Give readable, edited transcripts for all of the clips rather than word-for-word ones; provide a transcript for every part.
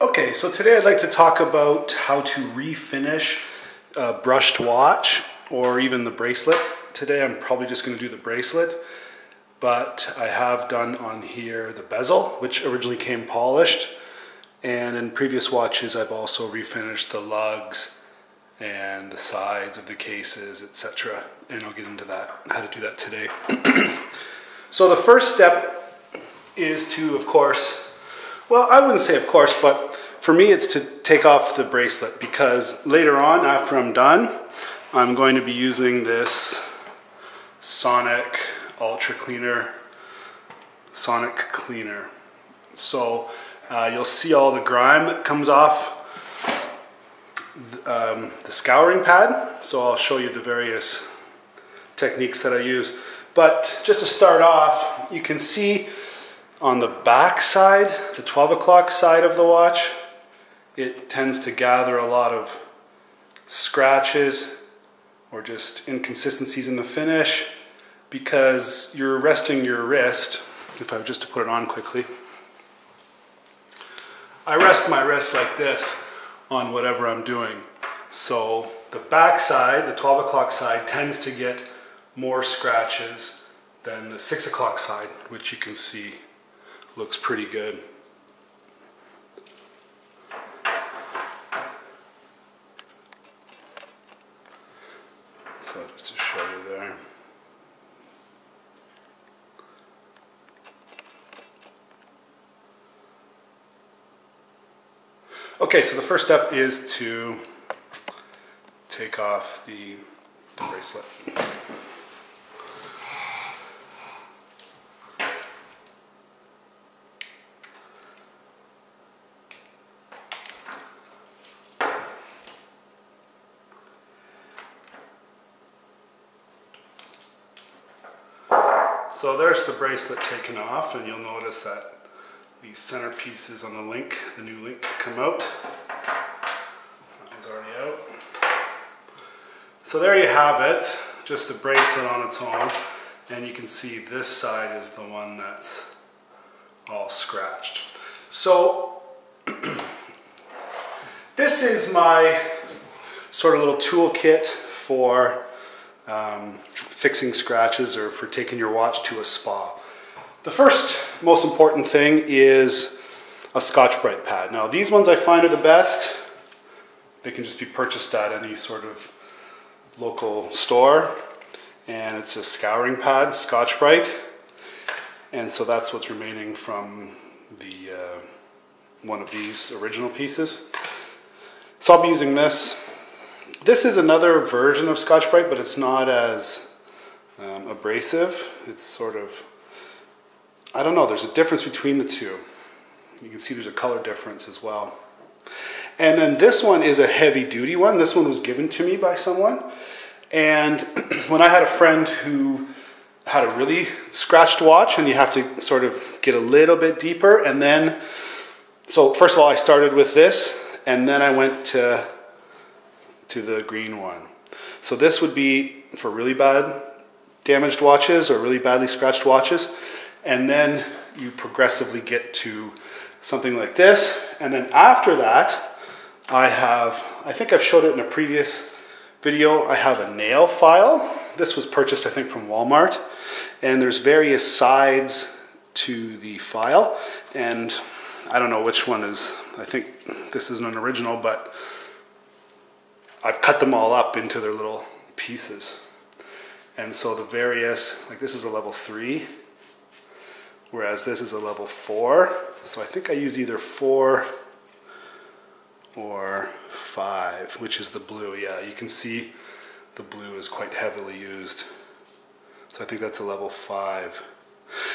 Okay, so today I'd like to talk about how to refinish a brushed watch or even the bracelet. Today I'm probably just going to do the bracelet, but I have done on here the bezel, which originally came polished, and in previous watches I've also refinished the lugs and the sides of the cases, etc. And I'll get into that, how to do that today. So the first step is to, of course, well, I wouldn't say of course, but for me it's to take off the bracelet, because later on, after I'm done, I'm going to be using this Sonic Ultra Cleaner, Sonic Cleaner. So you'll see all the grime that comes off the scouring pad. So I'll show you the various techniques that I use. But just to start off, you can see on the back side, the 12 o'clock side of the watch, it tends to gather a lot of scratches or just inconsistencies in the finish, because you're resting your wrist. If I were just to put it on quickly, I rest my wrist like this on whatever I'm doing. So the back side, the 12 o'clock side, tends to get more scratches than the 6 o'clock side, which you can see looks pretty good. So just to show you there. Okay, so the first step is to take off the bracelet. So there's the bracelet taken off, and you'll notice that these center pieces on the link, the new link, come out. That one's already out. So there you have it, just the bracelet on its own, and you can see this side is the one that's all scratched. So this is my sort of little toolkit for fixing scratches or for taking your watch to a spa. The first most important thing is a Scotch-Brite pad. Now these ones I find are the best. They can just be purchased at any sort of local store, and it's a scouring pad, Scotch-Brite, and so that's what's remaining from the one of these original pieces. So I'll be using this. This is another version of Scotch-Brite, but it's not as abrasive. It's sort of, I don't know, there's a difference between the two. You can see there's a color difference as well. And then this one is a heavy duty one. This one was given to me by someone. And when I had a friend who had a really scratched watch, and you have to sort of get a little bit deeper, and then, so first of all I started with this, and then I went to the green one. So this would be for really bad damaged watches or really badly scratched watches, and then you progressively get to something like this. And then after that I think I've showed it in a previous video, I have a nail file. This was purchased I think from Walmart, and there's various sides to the file, and I don't know which one is, I think this isn't an original, but I've cut them all up into their little pieces. And so the various, like this is a level 3, whereas this is a level 4. So I think I use either 4 or 5, which is the blue. Yeah, you can see the blue is quite heavily used. So I think that's a level 5.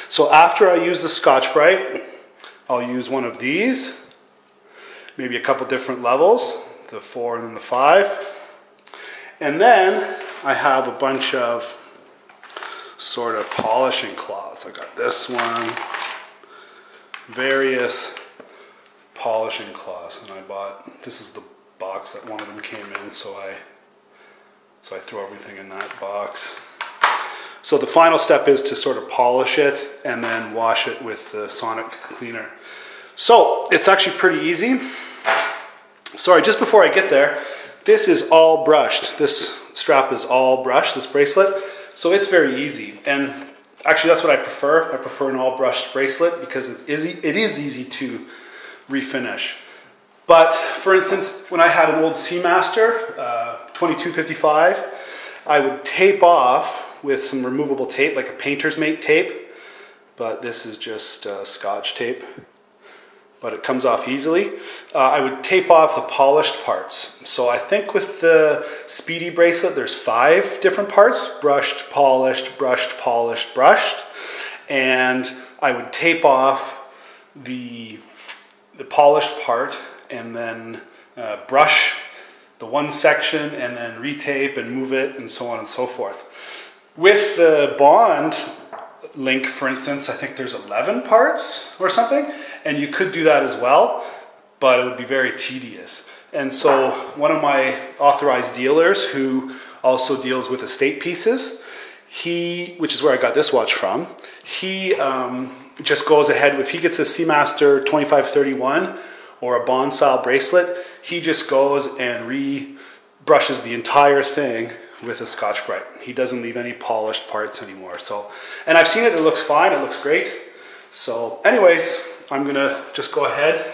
So after I use the Scotch-Brite, I'll use one of these, maybe a couple different levels, the 4 and then the 5. And then I have a bunch of sort of polishing cloths. I got this one, various polishing cloths, and I bought, this is the box that one of them came in, so I threw everything in that box. So the final step is to sort of polish it and then wash it with the Sonic cleaner. So it's actually pretty easy. Sorry, just before I get there, this is all brushed. This strap is all brushed, this bracelet. So it's very easy. And actually that's what I prefer. I prefer an all brushed bracelet because it is easy to refinish. But for instance, when I had an old Seamaster 2255, I would tape off with some removable tape, like a painter's mate tape. But this is just Scotch tape, but it comes off easily. I would tape off the polished parts. So I think with the Speedy bracelet, there's 5 different parts: brushed, polished, brushed, polished, brushed. And I would tape off the polished part and then brush the one section and then retape and move it and so on and so forth. With the Bond link, for instance, I think there's 11 parts or something, and you could do that as well, but it would be very tedious. And so one of my authorized dealers who also deals with estate pieces, which is where I got this watch from, he just goes ahead, if he gets a Seamaster 2531 or a Bond style bracelet, he just goes and re-brushes the entire thing with a Scotch-Brite. He doesn't leave any polished parts anymore. So, and I've seen it, it looks fine, it looks great. So anyways, I'm gonna just go ahead.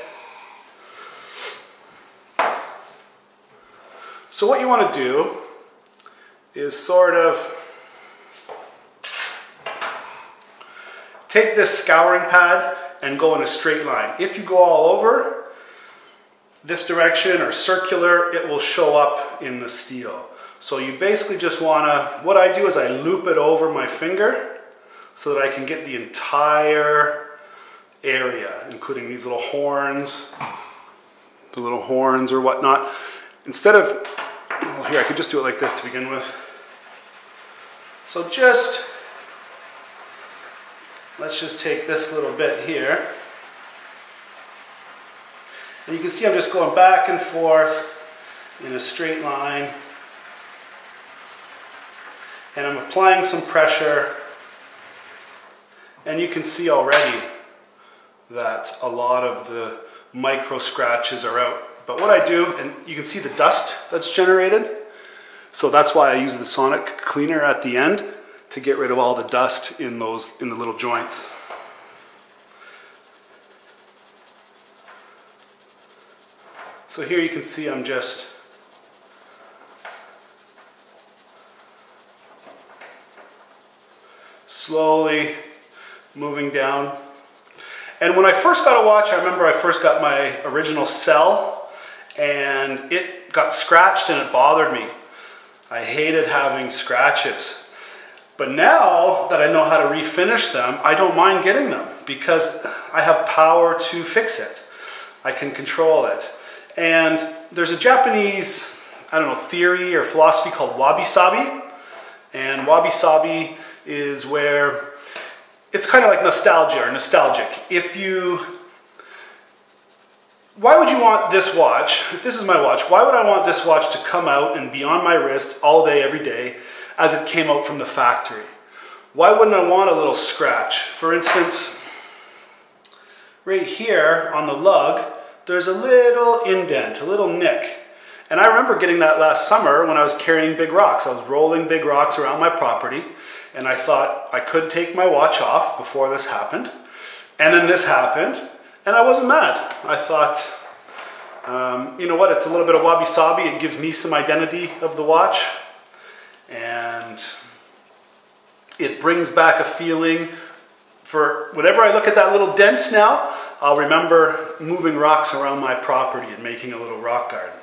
So what you wanna do is sort of take this scouring pad and go in a straight line. If you go all over this direction or circular, it will show up in the steel. So you basically just wanna, what I do is I loop it over my finger so that I can get the entire area, including these little horns, the little horns or whatnot. Instead of, well, here, I could just do it like this to begin with. So let's just take this little bit here. And you can see I'm just going back and forth in a straight line. And I'm applying some pressure. And you can see already that a lot of the micro scratches are out. But what I do, and you can see the dust that's generated. So that's why I use the sonic cleaner at the end to get rid of all the dust in the little joints. So here you can see I'm just slowly moving down. And when I first got a watch, I remember I first got my original Cell and it got scratched and it bothered me. I hated having scratches. But now that I know how to refinish them, I don't mind getting them because I have power to fix it. I can control it. And there's a Japanese, I don't know, theory or philosophy called wabi-sabi. And wabi-sabi is where it's kind of like nostalgia or nostalgic. Why would you want this watch, if this is my watch, why would I want this watch to come out and be on my wrist all day, every day, as it came out from the factory? Why wouldn't I want a little scratch? For instance, right here on the lug, there's a little indent, a little nick. And I remember getting that last summer when I was carrying big rocks. I was rolling big rocks around my property, and I thought I could take my watch off before this happened. And then this happened, and I wasn't mad. I thought, you know what, it's a little bit of wabi-sabi. It gives me some identity of the watch. And it brings back a feeling for whenever I look at that little dent now, I'll remember moving rocks around my property and making a little rock garden.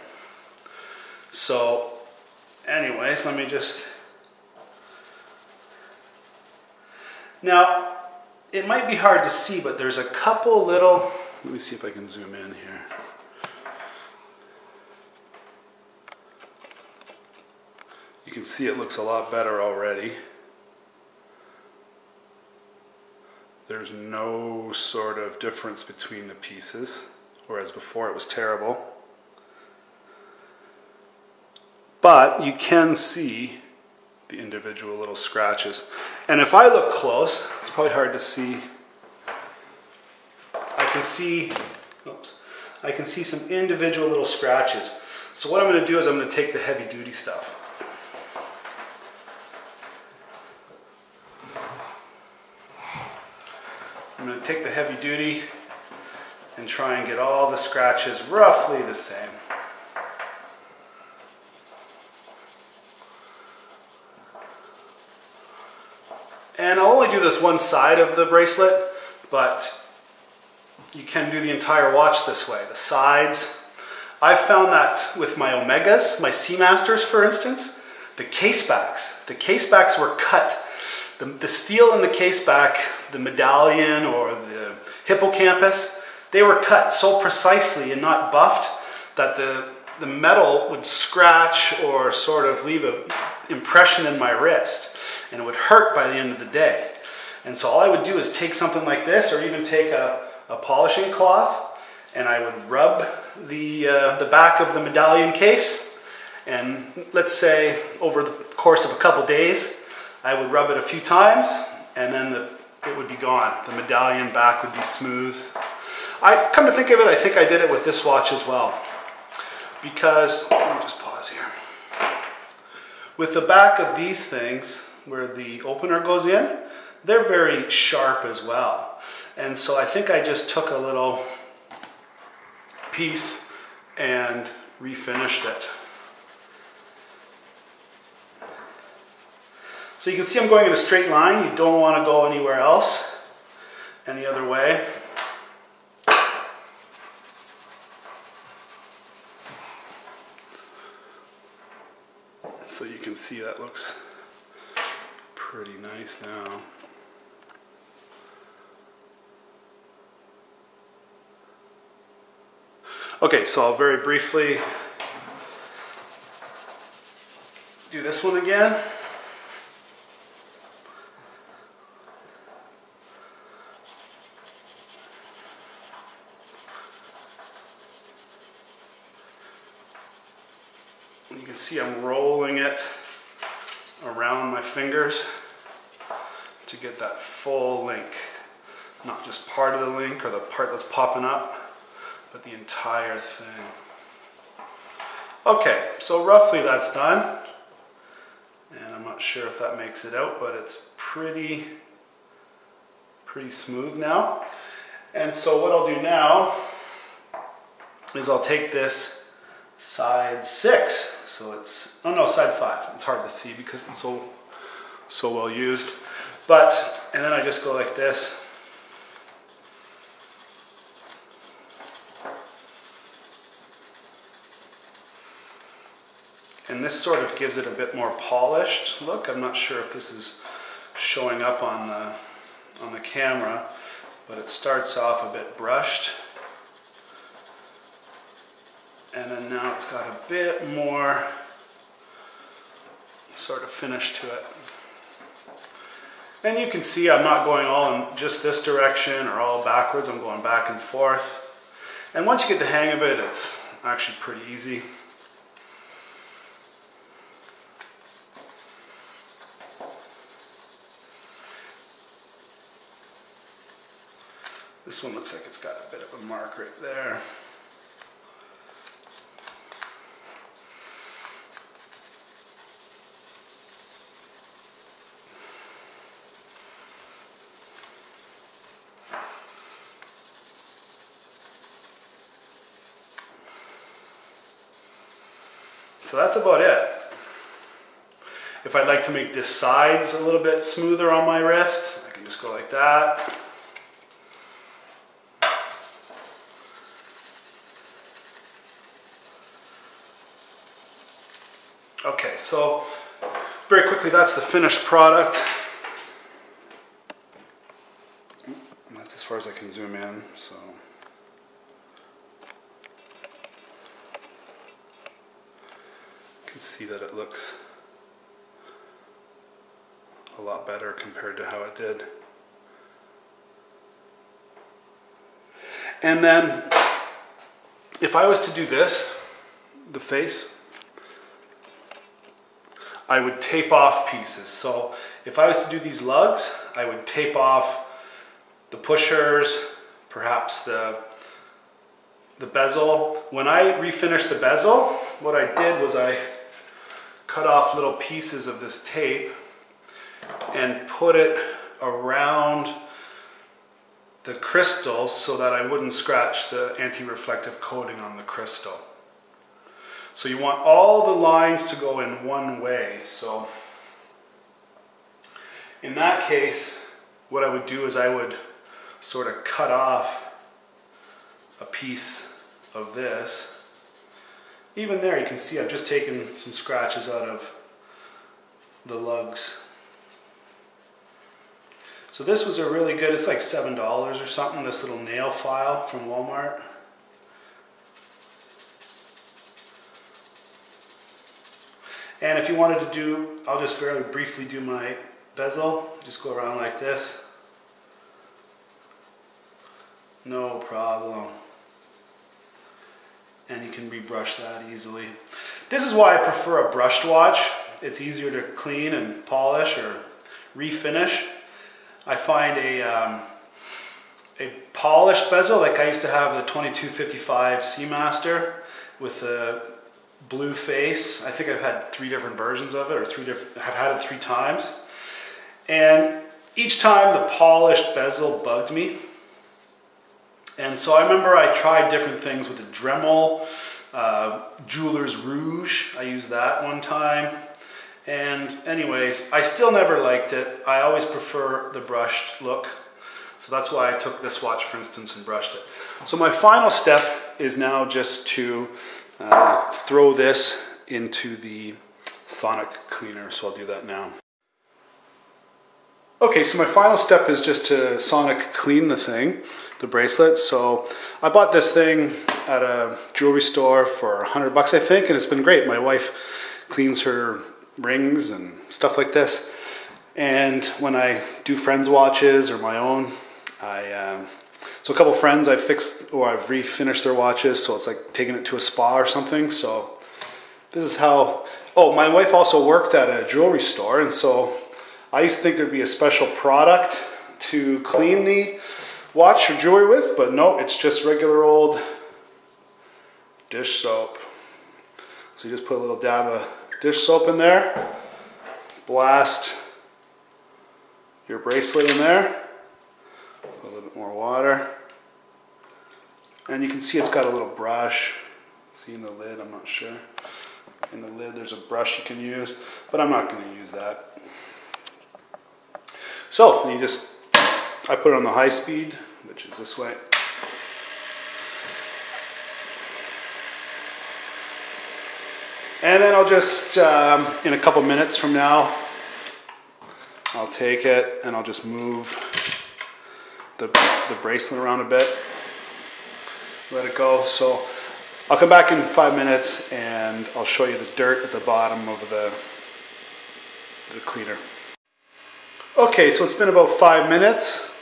So anyways, let me just... Now, it might be hard to see, but there's a couple little... Let me see if I can zoom in here. You can see it looks a lot better already. There's no sort of difference between the pieces, whereas before it was terrible. But you can see the individual little scratches. And if I look close, it's probably hard to see. I can see oops, I can see some individual little scratches. So what I'm going to do is I'm going to take the heavy duty stuff. I'm going to take the heavy duty and try and get all the scratches roughly the same. And I'll only do this one side of the bracelet, but you can do the entire watch this way. The sides, I've found that with my Omegas, my Seamasters for instance, the case backs were cut. The steel in the case back, the medallion or the hippocampus, they were cut so precisely and not buffed that the metal would scratch or sort of leave an impression in my wrist. And it would hurt by the end of the day. And so all I would do is take something like this, or even take a polishing cloth, and I would rub the back of the medallion case, and let's say over the course of a couple days, I would rub it a few times, and then it would be gone. The medallion back would be smooth. Come to think of it, I think I did it with this watch as well. Because, let me just pause here. With the back of these things, where the opener goes in, they're very sharp as well. And so I think I just took a little piece and refinished it. So you can see I'm going in a straight line. You don't want to go anywhere else, any other way. So you can see that looks pretty nice now. Okay, so I'll very briefly do this one again. You can see I'm rolling it around my fingers to get that full link. Not just part of the link or the part that's popping up, but the entire thing. Okay, so roughly that's done. And I'm not sure if that makes it out, but it's pretty smooth now. And so what I'll do now is I'll take this side 6. So it's, oh no, side 5. It's hard to see because it's so well used. But, and then I just go like this. And this sort of gives it a bit more polished look. I'm not sure if this is showing up on the camera, but it starts off a bit brushed. And then now it's got a bit more sort of finish to it. And you can see I'm not going all in just this direction or all backwards. I'm going back and forth. And once you get the hang of it, it's actually pretty easy. This one looks like it's got a bit of a mark right there. So that's about it. If I'd like to make the sides a little bit smoother on my wrist, I can just go like that. Okay, so very quickly, that's the finished product. That's as far as I can zoom in, so. You can see that it looks a lot better compared to how it did. And then, if I was to do this, the face, I would tape off pieces. So if I was to do these lugs, I would tape off the pushers, perhaps the the bezel. When I refinished the bezel, what I did was I cut off little pieces of this tape and put it around the crystal so that I wouldn't scratch the anti-reflective coating on the crystal. So you want all the lines to go in one way. So in that case, what I would do is I would sort of cut off a piece of this. Even there you can see I've just taken some scratches out of the lugs. So this was a really good, it's like $7 or something, this little nail file from Walmart. And if you wanted to do, I'll just very briefly do my bezel, just go around like this. No problem. And you can rebrush that easily. This is why I prefer a brushed watch. It's easier to clean and polish or refinish. I find a polished bezel, like I used to have the 2255 Seamaster with a blue face. I think I've had 3 different versions of it, or I've had it 3 times. And each time the polished bezel bugged me. And so I remember I tried different things with the Dremel, Jeweler's Rouge. I used that one time. And anyways, I still never liked it. I always prefer the brushed look. So that's why I took this watch, for instance, and brushed it. So my final step is now just to throw this into the sonic cleaner. So I'll do that now. Okay, so my final step is just to sonic clean the thing, the bracelet. So I bought this thing at a jewelry store for 100 bucks, I think, and it's been great. My wife cleans her rings and stuff like this. And when I do friends' watches or my own, so a couple friends I've fixed or I've refinished their watches, so it's like taking it to a spa or something. So this is how, oh, my wife also worked at a jewelry store, and so I used to think there'd be a special product to clean the watch or jewelry with, but no, it's just regular old dish soap. So you just put a little dab of dish soap in there, blast your bracelet in there, put a little bit more water, and you can see it's got a little brush. See in the lid, I'm not sure. In the lid there's a brush you can use, but I'm not going to use that. So you just, I put it on the high speed, which is this way. And then I'll just, in a couple minutes from now, I'll take it and I'll just move the bracelet around a bit, let it go. So I'll come back in 5 minutes and I'll show you the dirt at the bottom of the cleaner. Okay, so it's been about 5 minutes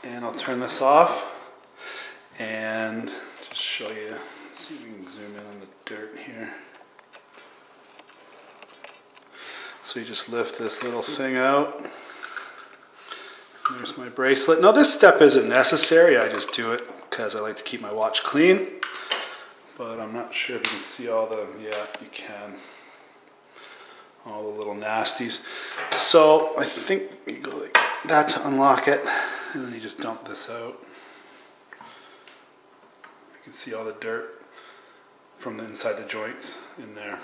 and I'll turn this off and just show you, let's see if we can zoom in on the dirt here. So you just lift this little thing out. There's my bracelet. Now this step isn't necessary, I just do it because I like to keep my watch clean. But I'm not sure if you can see all the, yeah, you can. All the little nasties. So I think you go like that to unlock it, and then you just dump this out. You can see all the dirt from the inside the joints in there.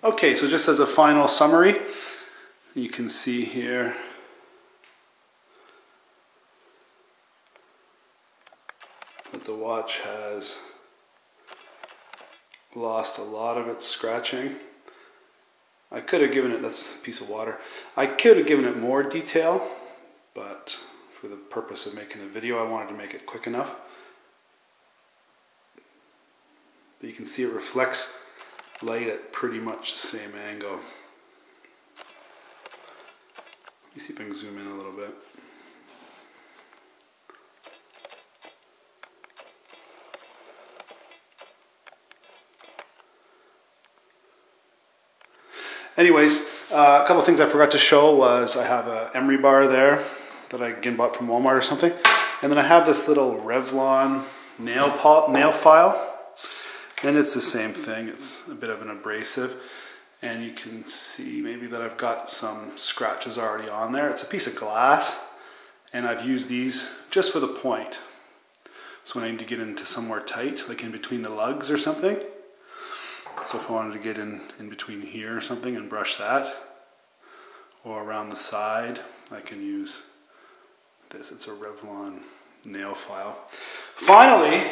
Okay, so just as a final summary, you can see here that the watch has lost a lot of its scratching. I could have given it, that's a piece of water, I could have given it more detail, but for the purpose of making the video I wanted to make it quick enough. But you can see it reflects light at pretty much the same angle. Let me see if I can zoom in a little bit. Anyways, a couple of things I forgot to show was I have an emery bar there that I again bought from Walmart or something. And then I have this little Revlon nail file, and it's the same thing. It's a bit of an abrasive, and you can see maybe that I've got some scratches already on there. It's a piece of glass, and I've used these just for the point. So when I need to get into somewhere tight, like in between the lugs or something. So if I wanted to get in between here or something and brush that, or around the side, I can use this. It's a Revlon nail file. Finally,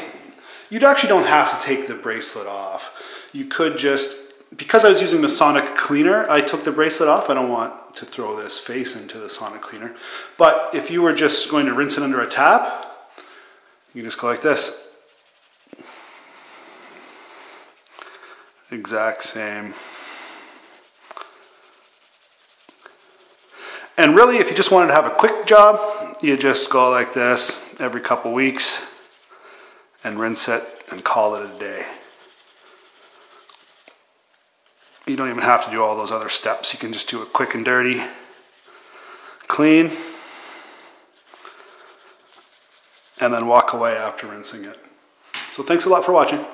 you actually don't have to take the bracelet off. You could just, because I was using the sonic cleaner, I took the bracelet off. I don't want to throw this face into the sonic cleaner. But if you were just going to rinse it under a tap, you can just go like this. Exact same. And really, if you just wanted to have a quick job, you just go like this every couple weeks and rinse it and call it a day. You don't even have to do all those other steps. You can just do it quick and dirty, clean, and then walk away after rinsing it. So thanks a lot for watching.